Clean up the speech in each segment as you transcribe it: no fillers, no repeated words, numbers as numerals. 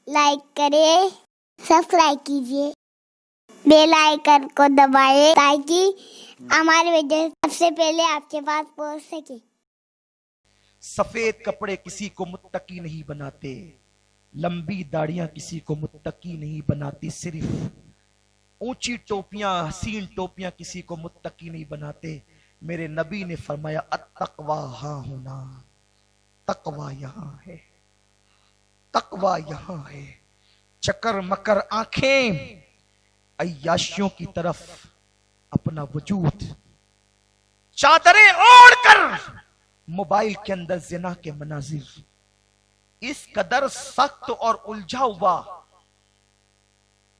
Like करें, subscribe कीजिए, bell icon को दबाएं ताकि हमारे वीडियो सबसे पहले आपके पास पहुंच सके। सफेद कपड़े किसी को मुत्तकी नहीं बनाते, लंबी दाढ़ियां किसी को मुत्तकी नहीं बनाती, सिर्फ ऊंची टोपियां, हसीन टोपियां किसी को मुत्तकी नहीं बनाते। मेरे नबी ने फरमाया अत्तक़वा हाँ होना, तकवा यहां है, तकवा यहां है। चकर मकर आंखें अय्याशियों की तरफ अपना वजूद, चादरें ओढ़कर मोबाइल के अंदर जिना के मनाजिर, इस कदर सख्त और उलझा हुआ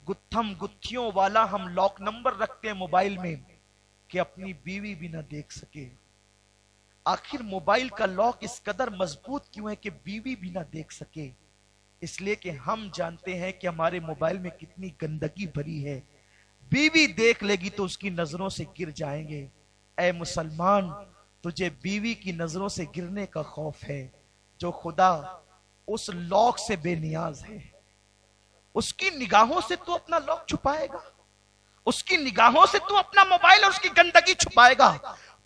गुत्थम गुत्थियों वाला हम लॉक नंबर रखते हैं मोबाइल में कि अपनी बीवी भी ना देख सके। आखिर मोबाइल का लॉक इस कदर मजबूत क्यों है कि बीवी भी ना देख सके? इसलिए कि हम जानते हैं कि हमारे मोबाइल में कितनी गंदगी भरी है। बीवी देख लेगी तो उसकी नजरों से गिर जाएंगे। ऐ मुसलमान, तुझे बीवी की नजरों से गिरने का खौफ है जो खुदा उस लॉक से बेनियाज है। उसकी निगाहों से तू अपना लॉक छुपाएगा, उसकी निगाहों से तू अपना मोबाइल और उसकी गंदगी छुपाएगा।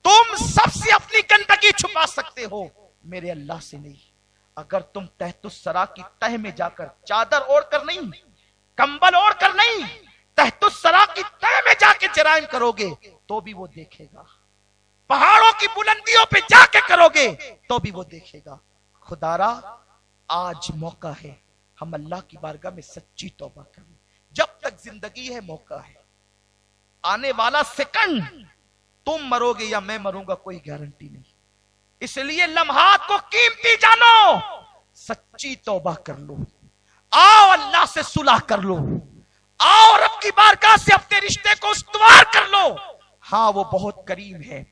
तुम सबसे अपनी गंदगी छुपा सकते हो, मेरे अल्लाह से नहीं। अगर तुम तहतुस्सरा की तह में जाकर, चादर ओढ़कर नहीं, कंबल ओढ़कर नहीं, तहतुस्सरा की तह में जाके जराइम करोगे तो भी वो देखेगा। पहाड़ों की बुलंदियों पे जाके करोगे तो भी वो देखेगा। खुदारा, आज मौका है, हम अल्लाह की बारगाह में सच्ची तौबा करें। जब तक जिंदगी है मौका है। आने वाला सेकंड तुम मरोगे या मैं मरूंगा कोई गारंटी नहीं। इसलिए लम्हात को कीमती जानो, सच्ची तौबा कर लो, आओ अल्लाह से सुलह कर लो, आओ रब की बारगाह से अपने रिश्ते को उस्तवार कर लो। हाँ, वो बहुत करीब है।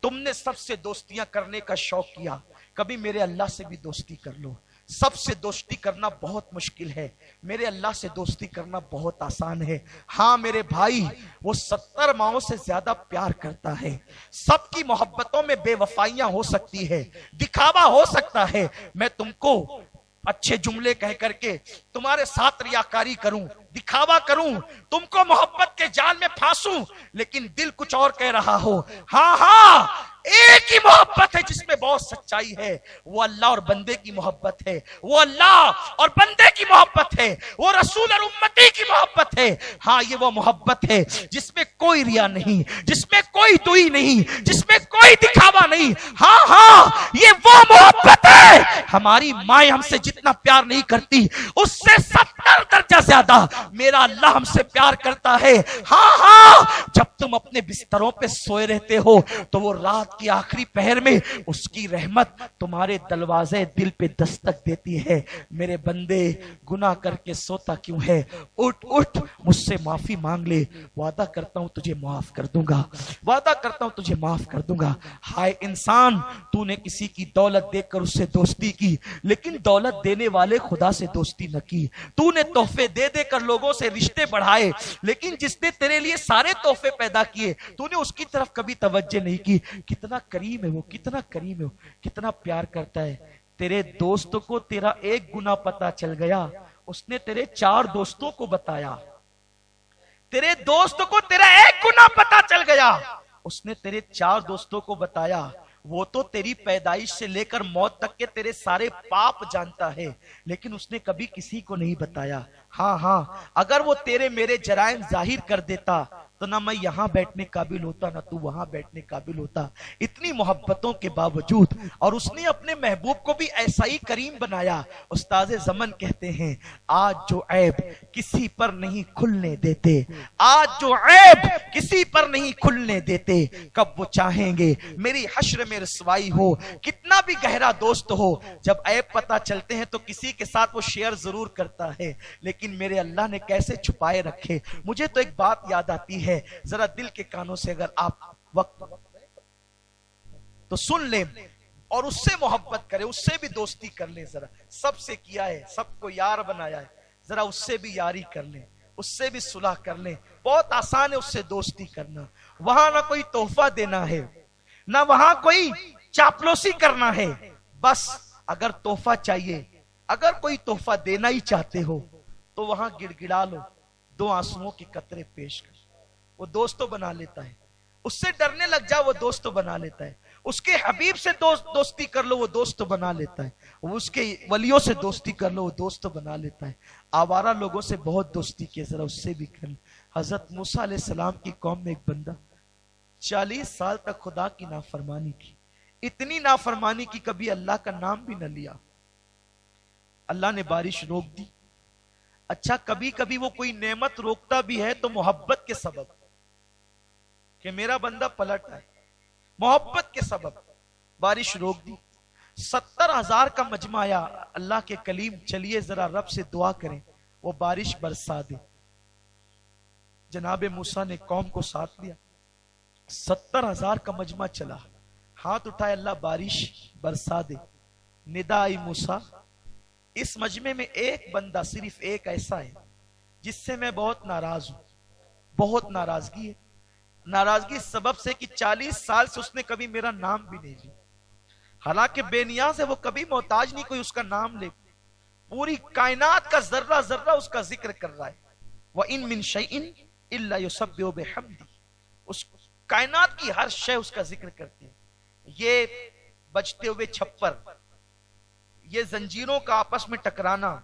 तुमने सबसे दोस्तियां करने का शौक किया, कभी मेरे अल्लाह से भी दोस्ती कर लो। सबसे दोस्ती करना बहुत मुश्किल है, मेरे अल्लाह से दोस्ती करना बहुत आसान है। हाँ मेरे भाई, वो 70 माओं से ज्यादा प्यार करता है। सबकी मोहब्बतों में बेवफाइयां हो सकती है, दिखावा हो सकता है। मैं तुमको अच्छे जुमले कह करके तुम्हारे साथ रियाकारी करूं, दिखावा करूं, तुमको मोहब्बत के जाल में फांसूं, लेकिन दिल कुछ और कह रहा हो। हाँ हाँ, एक ही मोहब्बत है जिसमें बहुत सच्चाई है, वो अल्लाह और बंदे की मोहब्बत है। वो अल्लाह और बंदे की मोहब्बत है, वो रसूल और उम्मती की मोहब्बत है। हाँ, ये वो मोहब्बत है जिसमें कोई रिया नहीं, जिसमें कोई दुई नहीं, जिसमें कोई दिखावा नहीं। हाँ हाँ, ये वो मोहब्बत है। हमारी माए हमसे जितना प्यार नहीं करती, उससे 70 दर्जा ज्यादा मेरा अल्लाह हमसे प्यार करता है। हाँ हाँ, जब तुम अपने बिस्तरों पे सोए रहते हो तो वो रात की आखिरी पहर में उसकी रहमत तुम्हारे दरवाजे दिल पे दस्तक देती है। मेरे बंदे, गुनाह करके सोता क्यों है? उठ उठ, मुझसे माफी मांग ले, वादा करता हूं तुझे माफ कर दूंगा, वादा करता हूं तुझे माफ कर दूंगा। हाय इंसान, तूने किसी की दौलत देखकर उससे दोस्ती की, लेकिन दौलत देने वाले खुदा से दोस्ती न की। तूने तोहफे दे देकर लोगों से रिश्ते बढ़ाए, लेकिन जिसने तेरे लिए सारे तोहफे पैदा किए तूने उसकी तरफ कभी तवज्जो नहीं की। कितना करीम है वो, कितना करीम है वो, कितना प्यार करता है। तेरे दोस्त को तेरा एक गुनाह पता चल गया, उसने तेरे 4 दोस्तों को बताया। तेरे दोस्त को तेरा एक गुनाह पता चल गया, उसने तेरे 4 दोस्तों को बताया। वो तो तेरी पैदाइश से लेकर मौत तक के तेरे सारे पाप जानता है, लेकिन उसने कभी किसी को नहीं बताया। हाँ हाँ, अगर वो तेरे मेरे जराइम जाहिर कर देता तो ना मैं यहां बैठने काबिल होता, ना तू वहां बैठने काबिल होता। इतनी मोहब्बतों के बावजूद, और उसने अपने महबूब को भी ऐसा ही करीम बनाया। उस्ताद ज़मन कहते हैं, आज जो ऐब किसी पर नहीं खुलने देते, आज जो ऐब किसी पर नहीं खुलने देते, कब वो चाहेंगे मेरी हश्र में रसवाई हो। कितना भी गहरा दोस्त हो, जब ऐब पता चलते हैं तो किसी के साथ वो शेयर जरूर करता है, लेकिन मेरे अल्लाह ने कैसे छुपाए रखे। मुझे तो एक बात याद आती है, जरा दिल के कानों से अगर आप वक्त तो सुन ले और उससे मोहब्बत करें, उससे भी दोस्ती कर ले। जरा सबसे किया है, सबको यार बनाया है, जरा उससे भी यारी कर ले, उससे भी सुलह कर ले। बहुत आसान है उससे दोस्ती करना। वहां ना कोई तोहफा देना है, ना वहां कोई चापलूसी करना है। बस अगर तोहफा चाहिए اگر کوئی تحفہ دینا ہی چاہتے ہو تو وہاں گڑ گڑا لو، 2 آنسوؤں کے قطرے پیش کر، وہ دوست تو بنا لیتا ہے۔ اس سے ڈرنے لگ جاؤ، وہ دوست تو بنا لیتا ہے۔ اس کے حبیب سے دوستی کر لو، وہ دوست تو بنا لیتا ہے۔ اس کے ولیوں سے دوستی کر لو، وہ دوست تو بنا لیتا ہے۔ آوارہ لوگوں سے بہت دوستی کی، ذرا اس سے بھی کر لو۔ حضرت موسیٰ علیہ السلام کی قوم میں ایک بندہ 40 سال تک خدا کی نافرمانی کی، اتنی نافرمانی کی کبھی اللہ کا نام بھی نہ لیا۔ اللہ نے بارش روک دی۔ اچھا کبھی کبھی وہ کوئی نعمت روکتا بھی ہے تو محبت کے سبب، کہ میرا بندہ پلٹ آئے، محبت کے سبب بارش روک دی۔ 70,000 کا مجمع آیا، اللہ کے کلیم چلیے ذرا رب سے دعا کریں وہ بارش برسا دے۔ جناب موسیٰ نے قوم کو ساتھ لیا، 70,000 کا مجمع چلا، ہاتھ اٹھائے اللہ بارش برسا دے۔ ندا آئی موسیٰ، اس مجمع میں ایک بندہ صرف ایک ایسا ہے جس سے میں بہت ناراض ہوں، بہت ناراضگی ہے۔ ناراضگی اس سبب سے کہ 40 سال سے اس نے کبھی میرا نام بھی نہیں لیا، حالانکہ بے نیاز ہے، وہ کبھی محتاج نہیں کوئی اس کا نام لے، پوری کائنات کا ذرہ ذرہ اس کا ذکر کر رہا ہے۔ وَإِن مِّن شَيْءٍ إِلَّا يُسَبِّحُ بِحَمْدِهِ، اس کائنات کی ہر شے اس کا ذکر کرتی ہے۔ یہ بجتے ہوئے چھپر، یہ زنجیروں کا آپس میں ٹکرانا،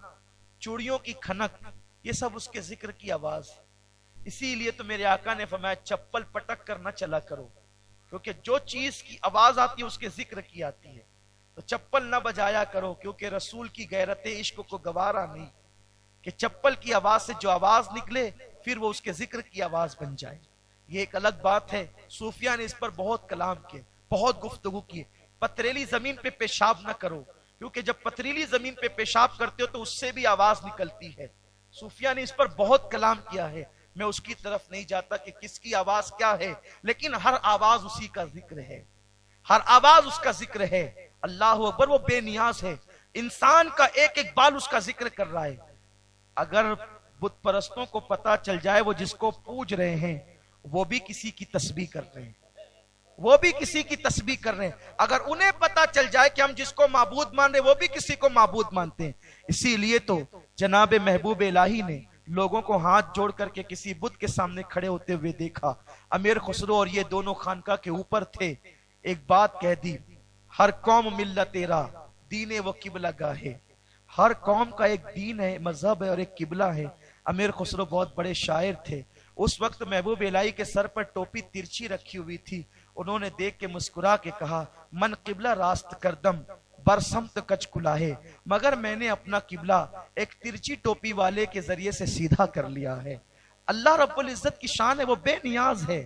چوڑیوں کی کھنک، یہ سب اس کے ذکر کی آواز ہے۔ اسی لیے تو میرے آقا نے فرمایا چپل پٹک کر نہ چلا کرو، کیونکہ جو چیز کی آواز آتی ہے اس کے ذکر کی آتی ہے، تو چپل نہ بجایا کرو، کیونکہ رسول کی غیرت عشق کو گوارا نہیں کہ چپل کی آواز سے جو آواز نکلے پھر وہ اس کے ذکر کی آواز بن جائے۔ یہ ایک الگ بات ہے، صوفیہ نے اس پر بہت کلام کیے، بہت گفتگو کی۔ پتریلی زمین پہ پیشاب نہ کرو، کیونکہ جب پتریلی زمین پہ پیشاب کرتے ہو تو اس سے بھی آواز نکلتی ہے۔ صوفیہ نے اس پر بہت کلام کیا ہے، میں اس کی طرف نہیں جاتا کہ کس کی آواز کیا ہے، لیکن ہر آواز اسی کا ذکر ہے، ہر آواز اس کا ذکر ہے۔ اللہ اکبر، وہ بے نیاز ہے، انسان کا ایک ایک بال اس کا ذکر کر رہا ہے۔ اگر بت پرستوں کو پتا چل جائے وہ جس کو پوج رہے ہیں وہ بھی کسی کی تسبیح کر رہے ہیں، وہ بھی کسی کی تسبیح کر رہے ہیں، اگر انہیں پتا چل جائے کہ ہم جس کو معبود مان رہے وہ بھی کسی کو معبود مانتے ہیں۔ اسی لیے تو جناب محبوب الہی نے لوگوں کو ہاتھ جوڑ کر کے کسی بت کے سامنے کھڑے ہوتے ہوئے دیکھا، امیر خسرو اور یہ دونوں خانقاہ کے اوپر تھے، ایک بات کہہ دی، ہر قوم ملت تیرا دین و قبلہ گاہ ہے، ہر قوم کا ایک دین ہے، مذہب ہے اور ایک قبلہ ہے۔ امیر خسرو بہت بڑے شاعر تھے، اس وقت محبوب الہی کے سر پر ٹوپی ترچھی رکھی ہوئی تھی، انہوں نے دیکھ کے مسکرا کے کہا من قبلہ راست کردم برسمت کچ کلاہے، مگر میں نے اپنا قبلہ ایک ترچی ٹوپی والے کے ذریعے سے سیدھا کر لیا ہے۔ اللہ رب العزت کی شان ہے، وہ بے نیاز ہے،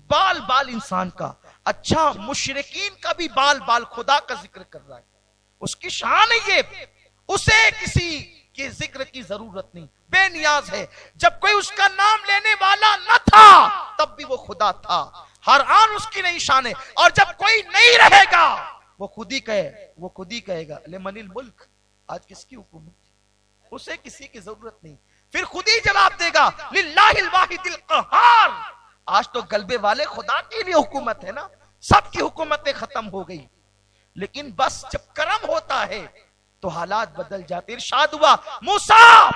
بال بال انسان کا، اچھا مشرکین کا بھی بال بال خدا کا ذکر کر رہا ہے، اس کی شان ہے یہ، اسے کسی کے ذکر کی ضرورت نہیں، بے نیاز ہے۔ جب کوئی اس کا نام لینے والا نہ تھا تب بھی وہ خدا تھا، ہر آن اس کی نئی شان ہے، اور جب کوئی نہیں رہے گا وہ خود ہی کہے گا لمن الملک، آج کس کی حکومت، اسے کسی کی ضرورت نہیں، پھر خود ہی جواب دے گا للہ الواحد القہار۔ آج تو غلبے والے خدا کے لیے حکومت ہے نا، سب کی حکومتیں ختم ہو گئی، لیکن بس جب کرم ہوتا ہے تو حالات بدل جاتے۔ ارشاد ہوا موسیٰ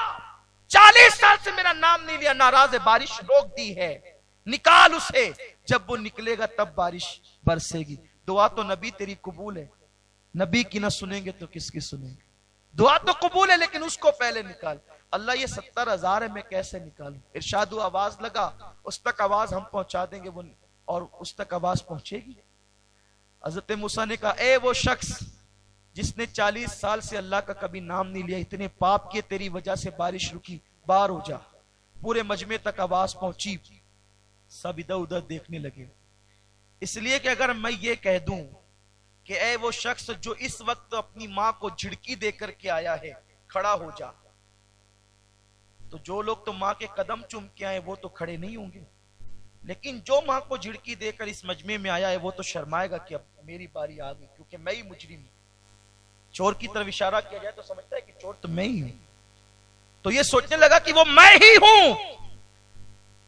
40 سال سے میرا نام نہیں لیا، ناراض ہے، بارش روک دی ہے، نکال اسے، جب وہ نکلے گا تب بارش برسے گی۔ دعا تو نبی تیری قبول ہے، نبی کی نہ سنیں گے تو کس کی سنیں گے؟ دعا تو قبول ہے لیکن اس کو پہلے نکال۔ اللہ یہ 70,000 ہے، میں کیسے نکالوں؟ ارشاد ہوا آواز لگا، اس تک آواز ہم پہنچا دیں گے، اور اس تک آواز پہنچے گی۔ حضرت موسیٰ نے کہا اے وہ شخص جس نے 40 سال سے اللہ کا کبھی نام نہیں لیا، اتنے پاپ کیے، تیری وجہ سے بارش رکی، باہر ہو جا۔ پورے مجمع تک آواز پہنچی، سب ادھر ادھر دیکھنے لگے، اس لیے کہ اگر میں یہ کہہ دوں کہ اے وہ شخص جو اس وقت اپنی ماں کو جھڑکی دے کر کے آیا ہے کھڑا ہو جا، تو جو لوگ تو ماں کے قدم چوم کے آئے وہ تو کھڑے نہیں ہوں گے، لیکن جو ماں کو جھڑکی دے کر اس مجمع میں آیا ہے وہ تو شرمائے گا کہ اب میری باری آ گئی، کیونکہ میں ہی مجرم ہوں۔ چور کی طرف اشارہ کیا جائے تو سمجھتا ہے کہ چور تو میں ہی ہوں، تو یہ سوچنے لگا کہ وہ میں ہی ہوں،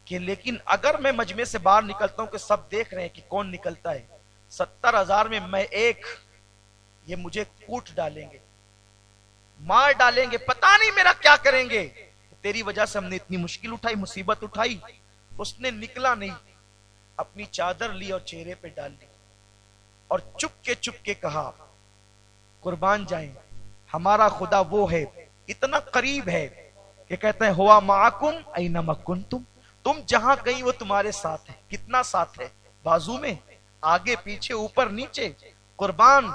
کہ لیکن اگر میں مجمع سے باہر نکلتا ہوں کہ سب دیکھ رہے ہیں کہ کون نکلتا ہے، 70,000 میں میں ایک، یہ مجھے کوٹ ڈالیں گے، मार डालेंगे, पता नहीं मेरा क्या करेंगे, तेरी वजह से हमने इतनी मुश्किल उठाई, मुसीबत उठाई। उसने निकला नहीं, अपनी चादर ली और चेहरे पे डाल ली और चुप के कहा, कुर्बान जाएं, हमारा खुदा वो है, इतना करीब है कि कहते हैं हुआ माकुम ऐनमा कुंतुम, तुम जहां गई वो तुम्हारे साथ है। कितना साथ है? बाजू में, आगे पीछे, ऊपर नीचे। कुर्बान,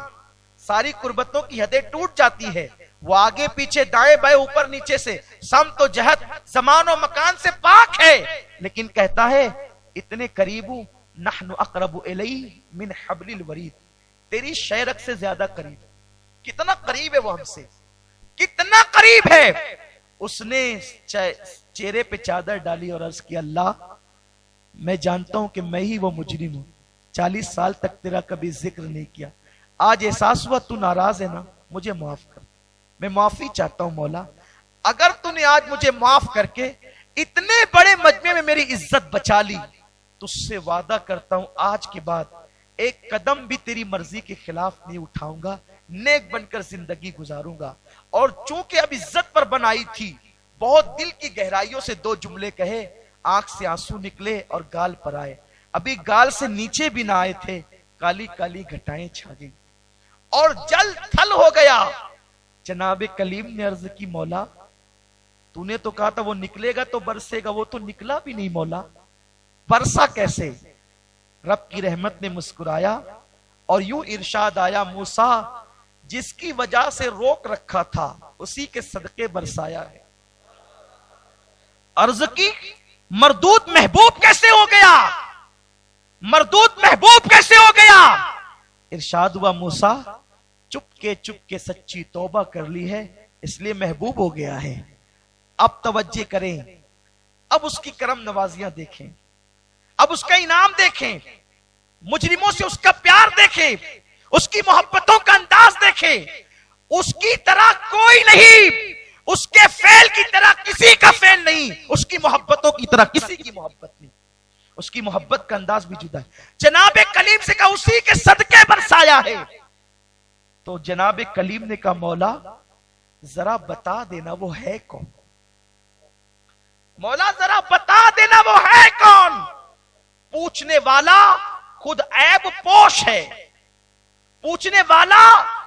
सारी कुर्बतों की हदें टूट जाती है, वो आगे पीछे, दाएं बाएं, ऊपर नीचे से, सम तो जहत, जमान और मकान से पाक है। लेकिन कहता है इतने करीबू, नहनु अक़रबु इलैहि मिन हब्लिल वरीद, तेरी शहरक से ज्यादा करीब। कितना करीब है वो हमसे, कितना करीब है। उसने चेहरे पे चादर डाली और अर्ज किया, अल्लाह मैं जानता हूं कि मैं ही वो मुजरिम हूं, 40 साल तक तेरा कभी जिक्र नहीं किया, आज एहसास हुआ तू नाराज है ना, मुझे माफ कर, मैं माफी चाहता हूं मौला। अगर तूने आज मुझे माफ करके इतने बड़े मजमे में मेरी इज्जत बचा ली, तुझसे वादा करता हूं आज के बाद एक कदम भी तेरी मर्जी के खिलाफ नहीं उठाऊंगा, नेक बनकर जिंदगी गुजारूंगा। और चूंकि अब इज्जत पर बनाई थी, बहुत दिल की गहराइयों से दो जुमले कहे, आंख से आंसू निकले और गाल पर आए, अभी गाल से नीचे भी ना आए थे, काली काली घटाएं छा गई और जल थल हो गया। जनाबे कलीम ने अर्ज की, मौला तूने तो कहा था वो निकलेगा तो बरसेगा, वो तो निकला भी नहीं मौला, बरसा कैसे? रब की रहमत ने मुस्कुराया और यूं इरशाद आया, मूसा जिसकी वजह से रोक रखा था उसी के सदके बरसाया है। अर्ज की, मरदूद महबूब कैसे हो गया? मरदूद महबूब कैसे हो गया? इरशाद हुआ, मूसा चुपके सच्ची तौबा कर ली है, इसलिए महबूब हो गया है। अब तवज्जो करें, अब उसकी करम नवाजियां देखें, अब उसका इनाम देखें, मुजरिमों से उसका प्यार देखें, उसकी मोहब्बतों का अंदाज देखें। उसकी तरह कोई नहीं, उसके फेल की तरह किसी का फेल नहीं, उसकी मोहब्बतों की तरह किसी की मोहब्बत नहीं, उसकी मोहब्बत का अंदाज भी जुदा है। जनाबे कलीम से कहा उसी के सदके बरसाया है। तो जनाबे कलीम ने कहा, मौला जरा बता देना वो है कौन, मौला जरा बता देना वो है कौन। पूछने वाला खुद ऐब पोश है, पूछने वाला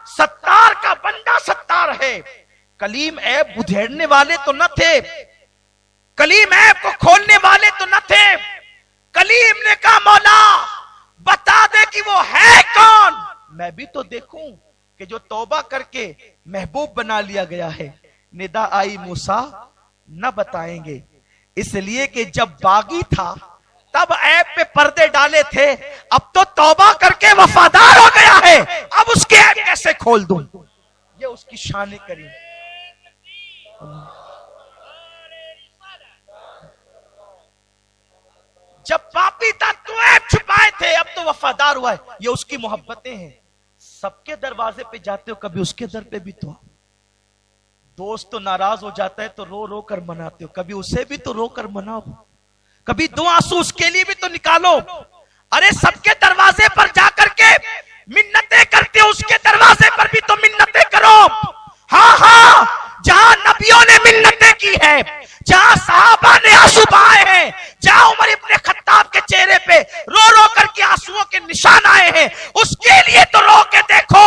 सत्तार का बंदा सत्तार है। कलीम ऐब उधेड़ने वाले तो न थे, कलीम ऐब को खोलने वाले तो न थे। कलीम ने कहा, मौला बता दे कि वो है कौन, मैं भी तो देखूं कि जो तौबा करके महबूब बना लिया गया है। निदा आई, मूसा न बताएंगे, इसलिए कि जब बागी था तब ऐब पे पर्दे डाले थे, अब तो तौबा करके वफादार हो गया है, अब उसके ऐब कैसे खोल दूं? ये उसकी शान करीम। जब पापी था तो ऐब छुपाए थे, अब तो वफादार हुआ है, ये उसकी मोहब्बतें हैं। सबके दरवाजे पे जाते हो, कभी उसके दर पे भी तो आओ। दोस्त तो नाराज हो जाता है तो रो रो कर मनाते हो, कभी उसे भी तो रो कर मनाओ, कभी दो आंसू उसके लिए भी तो निकालो। अरे सबके दरवाजे पर जाकर के मिन्नतें करते हो, उसके दरवाजे पर भी तो मिन्नतें करो। हाँ हाँ, जहां नबियों ने मिन्नतें की है, जहां साहबा ने आंसू बहाए हैं, जहां उमर इब्ने खत्ताब के चेहरे पे रो रो करके आंसुओं के निशान आए हैं, उसके लिए तो रो के देखो।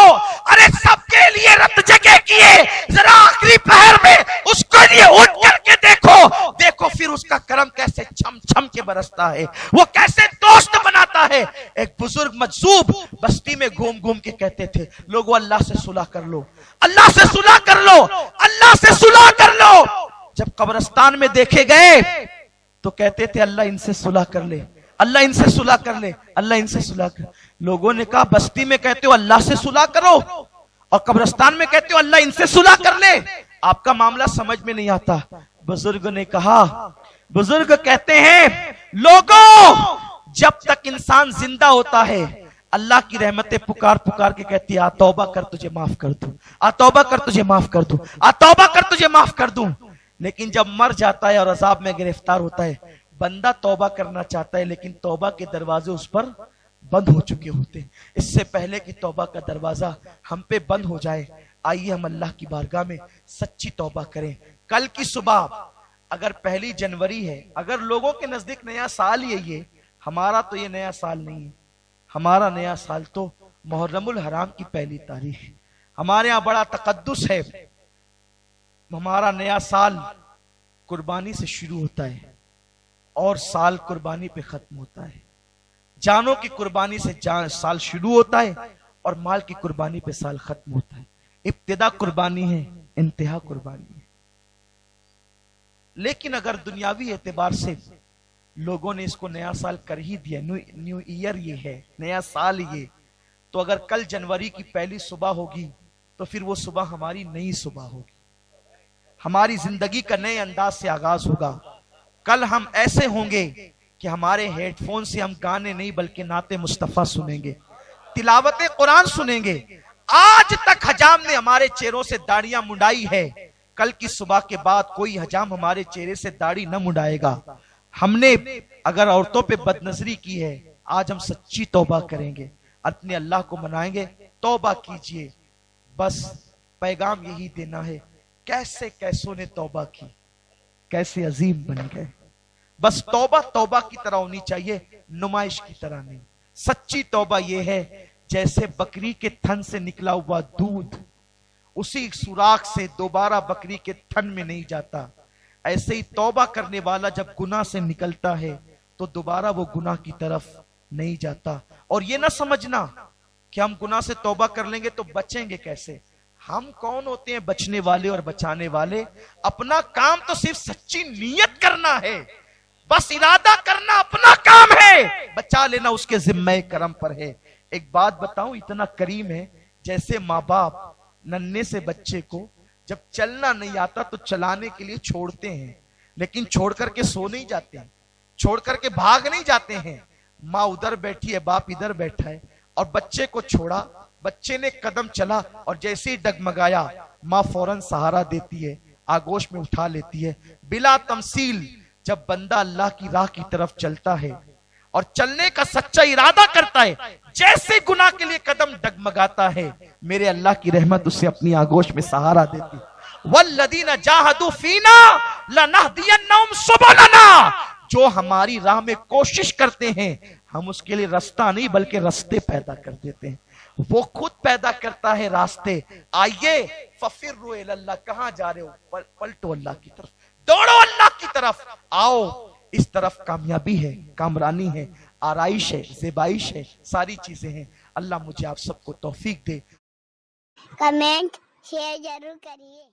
अरे सबके लिए रत जगह किए, जरा आखिरी पहर में उसके लिए उठ करके देखो, देखो फिर उसका करम कैसे छम छम के बरसता है, वो कैसे दोस्त बनाता है। एक बुजुर्ग मजसूब बस्ती में घूम घूम के कहते थे, लोगों अल्लाह से सुलह कर लो, अल्लाह से सुलह कर लो, अल्लाह से सुलह कर लो। जब कब्रिस्तान में देखे गए तो कहते थे, अल्लाह इनसे सुलह कर ले, अल्लाह इनसे सुलह कर ले, अल्लाह इनसे सुलह कर। लोगों ने कहा, बस्ती में कहते हो अल्लाह से सुलह करो और कब्रिस्तान में कहते हो अल्लाह इनसे सुलह कर ले, आपका मामला समझ में नहीं आता। बुजुर्ग ने कहा, बुजुर्ग कहते हैं, लोगों जब तक इंसान जिंदा होता है अल्लाह की रहमतें पुकार पुकार के कहती है, आ तौबा कर तुझे माफ कर दूं, आ तौबा कर तुझे माफ कर दूं, आ तौबा कर तुझे माफ कर दूं। लेकिन जब मर जाता है और अजाब में गिरफ्तार होता है, बंदा तौबा करना चाहता है लेकिन तौबा के दरवाजे उस पर बंद हो चुके होते हैं। इससे पहले कि तौबा का दरवाजा हम पे बंद हो जाए, آئیے ہم اللہ کی بارگاہ میں سچی توبہ کریں. کل کی صبح اگر 1 جنوری ہے، اگر لوگوں کے نزدیک نیا سال ہی ہے یہ، ہمارا تو یہ نیا سال نہیں ہے. ہمارا نیا سال تو محرم الحرام کی 1 تاریخ ہے. ہمارے ہاں بڑا تقدس ہے. ہمارا نیا سال قربانی سے شروع ہوتا ہے اور سال قربانی پہ ختم ہوتا ہے. جانوں کی قربانی سے سال شروع ہوتا ہے اور مال کی قربانی پہ سال ختم ہوتا ہے. ابتدا قربانی ہے، انتہا قربانی ہے. لیکن اگر دنیاوی اعتبار سے لوگوں نے اس کو نیا سال کر ہی دیا، نیو ایئر یہ ہے، نیا سال یہ، تو اگر کل جنوری کی 1 صبح ہوگی تو پھر وہ صبح ہماری نئی صبح ہوگی. ہماری زندگی کا نئے انداز سے آغاز ہوگا. کل ہم ایسے ہوں گے کہ ہمارے ہیڈ فون سے ہم گانے نہیں بلکہ نعت مصطفیٰ سنیں گے، تلاوت قرآن سنیں گے. آج تک حجام نے ہمارے چہروں سے داڑیاں منڈائی ہے، کل کی صبح کے بعد کوئی حجام ہمارے چہرے سے داڑھی نہ منڈائے گا. ہم نے اگر عورتوں پہ بد نظری کی ہے، آج ہم سچی توبہ کریں گے، اپنے اللہ کو منائیں گے. توبہ کیجئے. بس پیغام یہی دینا ہے. کیسے کیسوں نے توبہ کی، کیسے عظیم بن گئے. بس توبہ توبہ کی طرح ہونی چاہیے، نمائش کی طرح نہیں. سچی توبہ یہ ہے جیسے بکری کے تھن سے نکلا ہوا دودھ اسی سوراخ سے دوبارہ بکری کے تھن میں نہیں جاتا، ایسے ہی توبہ کرنے والا جب گناہ سے نکلتا ہے تو دوبارہ وہ گناہ کی طرف نہیں جاتا. اور یہ نہ سمجھنا کہ ہم گناہ سے توبہ کر لیں گے تو بچیں گے کیسے. ہم کون ہوتے ہیں بچنے والے اور بچانے والے؟ اپنا کام تو صرف سچی نیت کرنا ہے، بس ارادہ کرنا اپنا کام ہے، بچا لینا اس کے ذمہ کرم پر ہے. ایک بات بتاؤں، اتنا کریم ہے جیسے ماں باپ ننھے سے بچے کو جب چلنا نہیں آتا تو چلانے کے لیے چھوڑتے ہیں، لیکن چھوڑ کر کے سو نہیں جاتے ہیں، چھوڑ کر کے بھاگ نہیں جاتے ہیں. ماں ادھر بیٹھی ہے، باپ ادھر بیٹھا ہے اور بچے کو چھوڑا، بچے نے قدم چلا اور جیسے ہی ڈگمگایا ماں فوراً سہارا دیتی ہے، آگوش میں اٹھا لیتی ہے. بلا تمثیل جب بندہ اللہ کی راہ کی طرف چلتا ہے اور چلنے کا سچا ارادہ کرتا ہے، جیسے گناہ کے لیے قدم ڈگمگاتا ہے، میرے اللہ کی رحمت اسے اپنی آگوش میں سہارا دیتی. والذین جاہدوا فینا لنہدینہم سبلنا، جو ہماری راہ میں کوشش کرتے ہیں ہم اس کے لیے رستہ نہیں بلکہ رستے پیدا کر دیتے ہیں. وہ خود پیدا کرتا ہے راستے. آئیے ففروا الی اللہ، کہاں جا رہے ہو؟ پلٹو اللہ کی طرف، دوڑو اللہ کی طرف. آؤ اس طرف کامیابی ہے، کامرانی ہے، آرائش ہے، زیبائش ہے، ساری چیزیں ہیں. اللہ مجھے آپ سب کو توفیق دے. کمنٹ شیئر ضرور کریے.